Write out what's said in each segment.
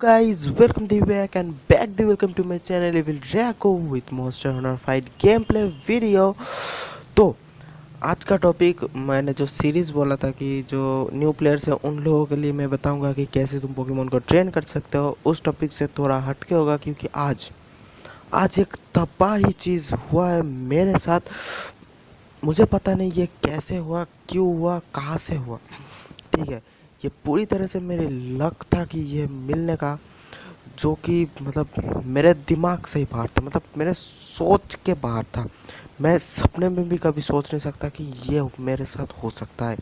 guys, welcome the back and back the welcome to my channel Evil Draco with Monster Hunter Fight gameplay video। तो आज का topic मैंने जो series बोला था कि जो न्यू प्लेयर्स हैं उन लोगों के लिए मैं बताऊंगा कि कैसे तुम पोकेमोन को ट्रेन कर सकते हो। उस टॉपिक से थोड़ा हटके होगा क्योंकि आज आज एक तबाही चीज़ हुआ है मेरे साथ। मुझे पता नहीं ये कैसे हुआ, क्यों हुआ, कहाँ से हुआ। ठीक है, ये पूरी तरह से मेरे लक था कि ये मिलने का, जो कि मतलब मेरे दिमाग से ही बाहर था, मतलब मेरे सोच के बाहर था। मैं सपने में भी कभी सोच नहीं सकता कि ये मेरे साथ हो सकता है।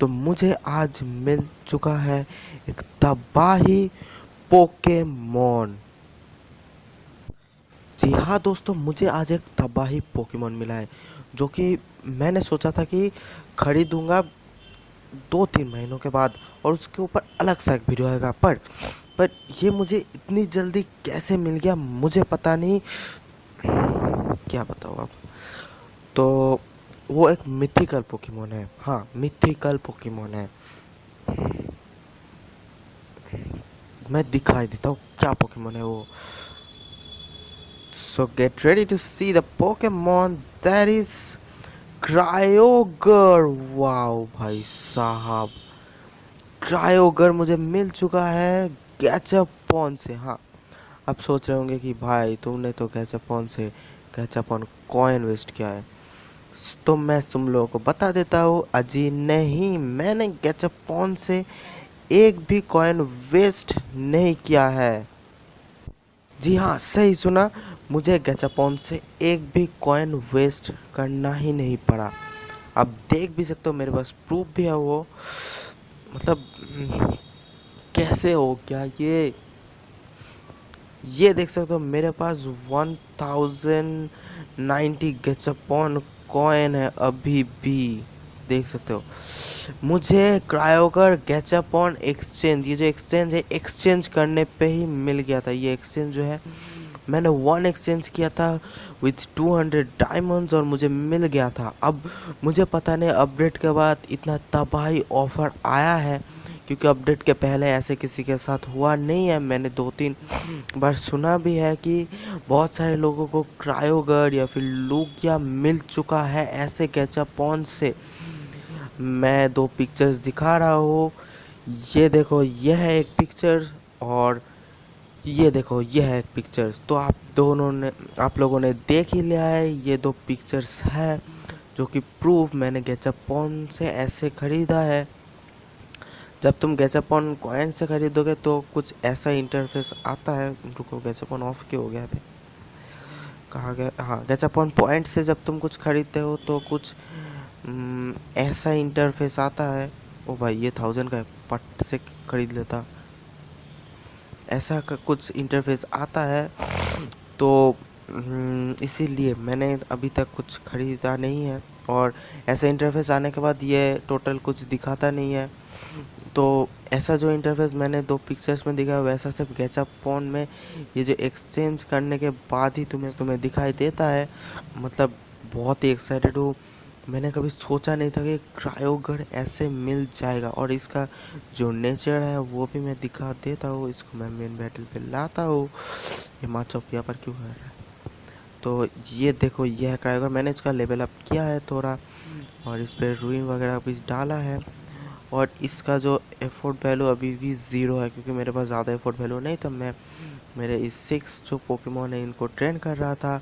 तो मुझे आज मिल चुका है एक तबाही पोकेमोन। जी हाँ दोस्तों, मुझे आज एक तबाही पोकेमोन मिला है जो कि मैंने सोचा था कि खरीदूंगा 2-3 महीनों के बाद और उसके ऊपर अलग सा एक वीडियो आएगा। पर ये मुझे इतनी जल्दी कैसे मिल गया मुझे पता नहीं, क्या बताऊँ अब। तो वो एक मिथिकल पोकेमोन है। हाँ, मिथिकल पोकेमोन है। मैं दिखाई देता हूँ क्या पोकेमोन है वो। So get ready to see the Pokemon that is Kyogre. Wow भाई साहब, क्रायोगर मुझे मिल चुका है गैचapon से। हाँ, आप सोच रहे होंगे कि भाई तुमने तो गैचapon से गैचapon कॉइन वेस्ट किया है। तो मैं तुम लोगों को बता देता हूँ, अजी नहीं, मैंने गैचapon से एक भी कॉइन वेस्ट नहीं किया है। जी हाँ, सही सुना, मुझे गैचapon से एक भी कॉइन वेस्ट करना ही नहीं पड़ा। अब देख भी सकते हो, मेरे पास प्रूफ भी है वो। मतलब कैसे हो क्या ये देख सकते हो, मेरे पास 1090 गैचapon कॉइन है अभी भी, देख सकते हो। मुझे क्रायोगर गैचapon एक्सचेंज, ये जो एक्सचेंज है, एक्सचेंज करने पे ही मिल गया था। ये एक्सचेंज जो है, मैंने 1 एक्सचेंज किया था विथ 200 डायमंड्स और मुझे मिल गया था। अब मुझे पता नहीं अपडेट के बाद इतना तबाही ऑफर आया है, क्योंकि अपडेट के पहले ऐसे किसी के साथ हुआ नहीं है। मैंने 2-3 बार सुना भी है कि बहुत सारे लोगों को क्रायोगर या फिर लूगिया मिल चुका है ऐसे गैचapon से। मैं 2 पिक्चर्स दिखा रहा हूँ, ये देखो, यह है एक पिक्चर और ये देखो, यह है एक पिक्चर्स। तो आप लोगों ने देख ही लिया है, ये 2 पिक्चर्स है जो कि प्रूफ मैंने गैचapon से ऐसे ख़रीदा है। जब तुम गैचapon कॉइन से खरीदोगे तो कुछ ऐसा इंटरफेस आता है। रुको, गैचapon ऑफ क्यों हो गया अभी, कहाँ गया। हाँ, गैचapon पॉइंट से जब तुम कुछ खरीदते हो तो कुछ ऐसा इंटरफेस आता है। ओ भाई, ये 1000 का है, पट से खरीद लेता। ऐसा कुछ इंटरफेस आता है, तो इसीलिए मैंने अभी तक कुछ ख़रीदा नहीं है। और ऐसा इंटरफेस आने के बाद ये टोटल कुछ दिखाता नहीं है। तो ऐसा जो इंटरफेस मैंने 2 पिक्चर्स में दिखा, वैसा सिर्फ गैचapon में ये जो एक्सचेंज करने के बाद ही तुम्हें दिखाई देता है। मतलब बहुत ही एक्साइटेड हूँ। मैंने कभी सोचा नहीं था कि क्रायोगर ऐसे मिल जाएगा। और इसका जो नेचर है वो भी मैं दिखा देता हूँ। इसको मैं मेन बैटल पे लाता हूँ। ये माचोप यहाँ पर क्यों कर रहा है। तो ये देखो, ये है क्रायोगर। मैंने इसका लेवल अप किया है थोड़ा और इस पर रूइन वगैरह भी डाला है। और इसका जो एफोर्ट वैल्यू अभी भी 0 है, क्योंकि मेरे पास ज़्यादा एफोर्ट वैल्यू नहीं था। मैं मेरे इस 6 जो पोकेमोन है इनको ट्रेन कर रहा था।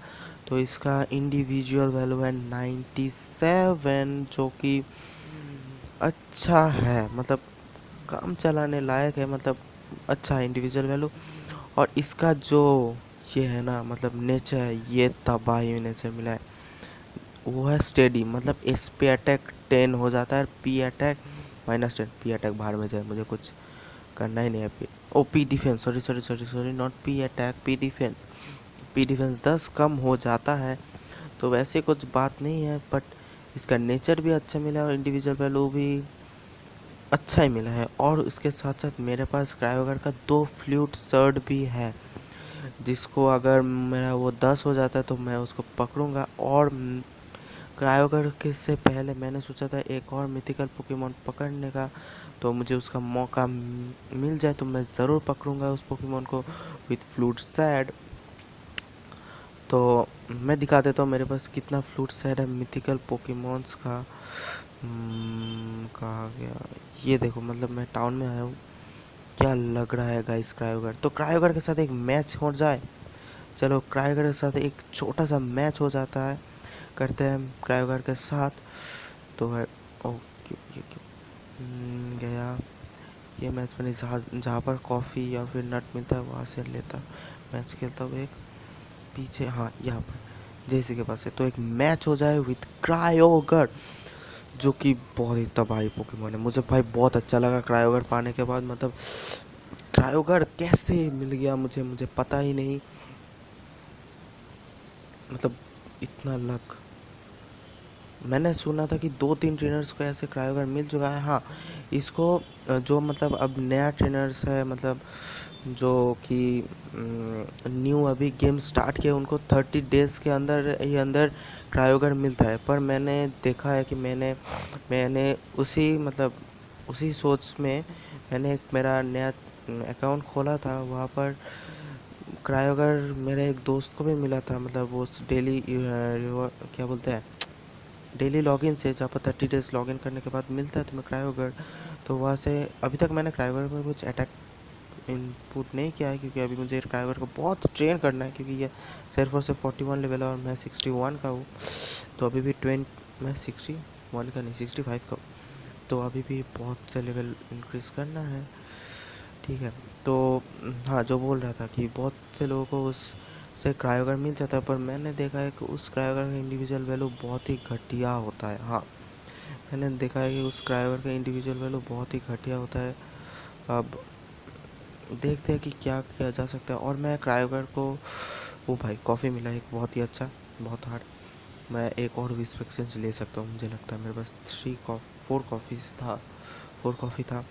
तो इसका इंडिविजुअल वैल्यू है 97, जो कि अच्छा है, मतलब काम चलाने लायक है, मतलब अच्छा है इंडिविजुअल वैल्यू। और इसका जो ये है ना, मतलब नेचर है, ये तबाही नेचर मिला है। वो है स्टेडी, मतलब एस पे अटैक 10 हो जाता है, पी अटैक -10। पी अटैक बाहर में जाए, मुझे कुछ करना ही नहीं है। Oh P defence, sorry sorry sorry sorry, not P attack, P defence. P defence 10 कम हो जाता है, तो वैसे कुछ बात नहीं है। बट इसका नेचर भी अच्छा मिला और इंडिविजुअल वैल्यू भी अच्छा ही मिला है। और इसके साथ साथ मेरे पास क्रायोगर का 2 फ्लूट सर्ड भी है, जिसको अगर मेरा वो 10 हो जाता है तो मैं उसको पकड़ूंगा और क्रायोगर के से पहले मैंने सोचा था एक और मिथिकल पोकेमॉन पकड़ने का, तो मुझे उसका मौका मिल जाए तो मैं ज़रूर पकड़ूंगा उस पोकेमॉन को विथ फ्लूट सैड। तो मैं दिखा देता हूँ मेरे पास कितना फ्लूट सैड है मिथिकल पोकेमॉन्स का। कहाँ गया, ये देखो, मतलब मैं टाउन में आया हूँ। क्या लग रहा है गाइस क्रायोगर, तो क्रायोगर के साथ एक मैच हो जाए। चलो क्रायोगर के साथ एक छोटा सा मैच हो जाता है, करते हैं क्रायोगर के साथ। तो है ओ क्यों ये क्यों गया ये मैच मैंने जहाँ पर कॉफ़ी या फिर नट मिलता है वहाँ से लेता मैच खेलता हूँ एक पीछे, हाँ यहाँ पर जैसे के पास है। तो एक मैच हो जाए विथ क्रायोगर, जो कि बहुत ही तबाही पोकेमोन है। मुझे भाई बहुत अच्छा लगा क्रायोगर पाने के बाद, मतलब क्रायोगर कैसे मिल गया मुझे, मुझे पता ही नहीं, मतलब इतना लक। मैंने सुना था कि 2-3 ट्रेनर्स को ऐसे क्रायोगर मिल चुका है। हाँ, इसको जो मतलब अब नया ट्रेनर्स है, मतलब जो कि न्यू अभी गेम स्टार्ट किया, उनको 30 डेज़ के अंदर ही अंदर क्रायोगर मिलता है। पर मैंने देखा है कि मैंने उसी मतलब उसी सोच में मैंने एक मेरा नया अकाउंट खोला था, वहाँ पर क्रायोगर मेरे एक दोस्त को भी मिला था, मतलब वो डेली क्या बोलते हैं, डेली लॉगिन से, जहाँ पर 30 डेज़ लॉगिन करने के बाद मिलता है तुम्हें क्रायोगर। तो वहाँ से अभी तक मैंने क्रायोगर में कुछ अटैक इनपुट नहीं किया है, क्योंकि अभी मुझे क्रायोगर को बहुत ट्रेन करना है, क्योंकि ये सिर्फ और सिर्फ 41 लेवल है और मैं 61 का हूँ। तो अभी भी मैं 61 का नहीं 65 का हूँ, तो अभी भी बहुत से लेवल इंक्रीज़ करना है। ठीक है, तो हाँ, जो बोल रहा था कि बहुत से लोगों को उस से क्रायोगर मिल जाता है, पर मैंने देखा है कि उस क्रायोगर का इंडिविजुअल वैल्यू बहुत ही घटिया होता है। हाँ, मैंने देखा है कि उस क्रायोगर का इंडिविजुअल वैल्यू बहुत ही घटिया होता है। अब देखते हैं कि क्या किया जा सकता है। और मैं क्रायोगर को, ओ भाई कॉफ़ी मिला एक बहुत ही अच्छा, बहुत हार्ड। मैं एक और विस्प एक्सचेंज ले सकता हूँ, मुझे लगता है मेरे पास 4 कॉफ़ी था।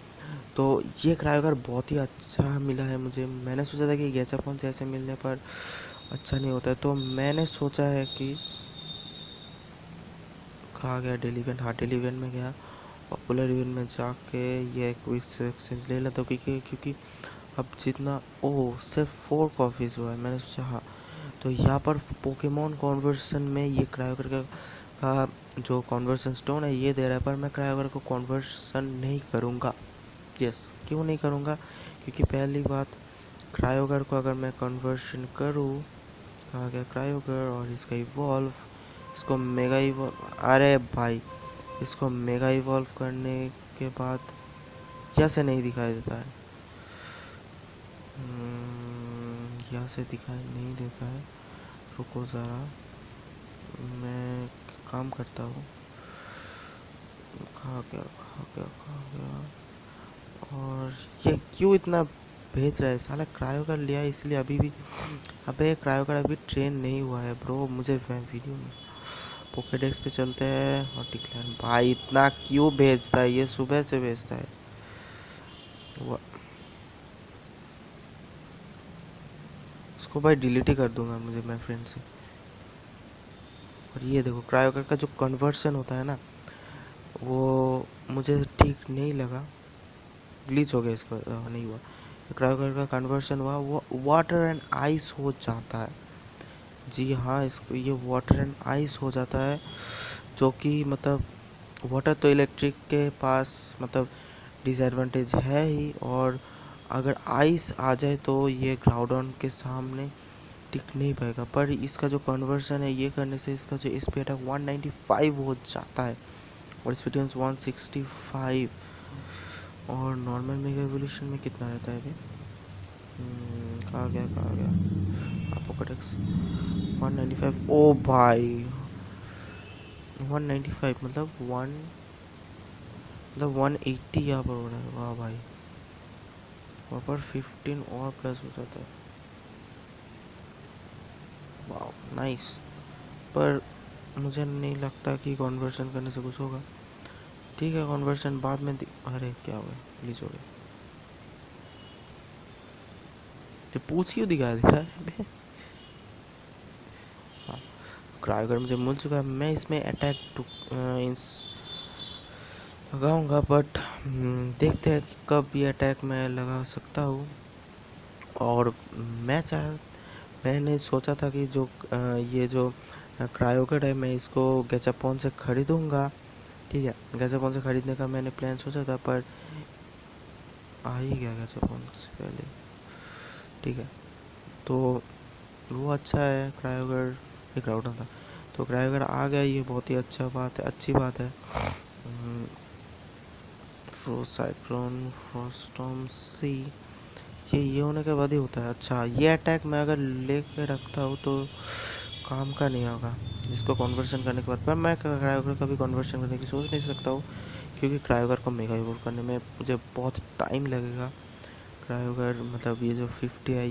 तो ये क्रायोगर बहुत ही अच्छा मिला है मुझे। मैंने सोचा था कि गैचापॉन से ऐसे मिलने पर अच्छा नहीं होता है, तो मैंने सोचा है कि कहाँ गया डेली इवेंट, हाँ डेली इवेंट में गया, पॉपुलर इवेंट में जाके ये क्विक एक्सचेंज ले लेता हूँ, क्योंकि अब जितना सिर्फ 4 कॉफ़ीज़ हुआ है। मैंने सोचा हाँ, तो यहाँ पर पोकेमॉन कॉन्वर्सन में ये क्रायोगर का जो कॉन्वर्सन स्टोन है ये दे रहा है, पर मैं क्रायोगर को कॉन्वर्सन नहीं करूँगा। यस, क्यों नहीं करूँगा, क्योंकि पहली बात, क्रायोगर को अगर मैं कन्वर्शन करूँ, कहाँ गया क्रायोगर, और इसका इवॉल्व, इसको मेगा इवॉल्व, अरे भाई इसको मेगा इवॉल्व करने के बाद यहाँ से नहीं दिखाई देता है, यहाँ से दिखाई नहीं देता है। रुको ज़रा, मैं काम करता हूँ। कहाँ गया, और ये क्यों इतना भेज रहा है साला, क्रायोगर लिया है इसलिए अभी भी, अबे क्रायोगर अभी ट्रेन नहीं हुआ है ब्रो। मुझे वीडियो में पोकेडेक्स पे चलते हैं और डिक्लाइन, भाई इतना क्यों भेजता है, ये सुबह से भेजता है। उसको भाई डिलीट ही कर दूंगा मुझे, मैं फ्रेंड से। और ये देखो क्रायोगर का जो कन्वर्सन होता है ना, वो मुझे ठीक नहीं लगा, ग्लिच हो गया इसका, नहीं हुआ। क्रायोगर का कन्वर्सन हुआ, वो वाटर एंड आइस हो जाता है। जी हाँ, इसको ये वाटर एंड आइस हो जाता है, जो कि मतलब वाटर तो इलेक्ट्रिक के पास मतलब डिसएडवांटेज है ही, और अगर आइस आ जाए तो ये ग्राउडन के सामने टिक नहीं पाएगा। पर इसका जो कन्वर्सन है ये करने से इसका जो स्पीड अटैक 195 हो जाता है और स्पीड 165। और नॉर्मल मेगा एवोल्यूशन में कितना रहता है अभी, कहाँ गया पोकेडेक्स, 195, ओ भाई 195 मतलब 180 यहाँ पर हो रहा है, वाह भाई। वहाँ पर 15 और प्लस हो जाता है, वाह नाइस। पर मुझे नहीं लगता कि कन्वर्शन करने से कुछ होगा। ठीक है, कन्वर्शन बाद में अरे क्या हो गया, प्लीज हो गया, तो पूछ क्यों दिखा दे रहा है। हाँ, क्रायोगर मुझे मिल चुका है। मैं इसमें अटैक लगाऊंगा, बट देखते हैं कि कब ये अटैक मैं लगा सकता हूँ। और मैंने सोचा था कि ये जो क्रायोगर है मैं इसको गैचापॉन से ख़रीदूँगा। ठीक है, गैचापॉन से ख़रीदने का मैंने प्लान सोचा था, पर आ ही गया गैचापॉन से पहले। ठीक है, तो वो अच्छा है। क्रायोगर एक राउटर था, तो क्रायोगर आ गया, ये बहुत ही अच्छी बात है। साइक्लोन फ्रोस्टॉर्म सी, ये होने के बाद ही होता है। अच्छा, ये अटैक मैं अगर लेके रखता हूँ तो काम का नहीं होगा इसको कन्वर्शन करने के बाद। पर मैं क्रायोगर का भी कन्वर्शन करने की सोच नहीं सकता हूँ, क्योंकि क्रायोगर को मेगा इवोल्व करने में मुझे बहुत टाइम लगेगा। क्रायोगर मतलब ये जो 50 है,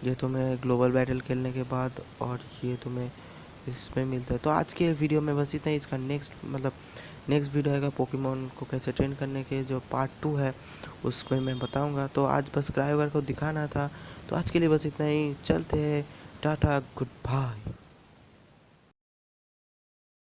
ये तो मैं ग्लोबल बैटल खेलने के बाद, और ये तो मैं इसमें मिलता है। तो आज के वीडियो में बस इतना ही। इसका नेक्स्ट वीडियो आएगा पोकेमॉन को कैसे ट्रेन करने के, जो पार्ट 2 है उसमें मैं बताऊंगा। तो आज बस क्रायोगर को दिखाना था। तो आज के लिए बस इतना ही, चलते हैं, टाटा, गुड बाय।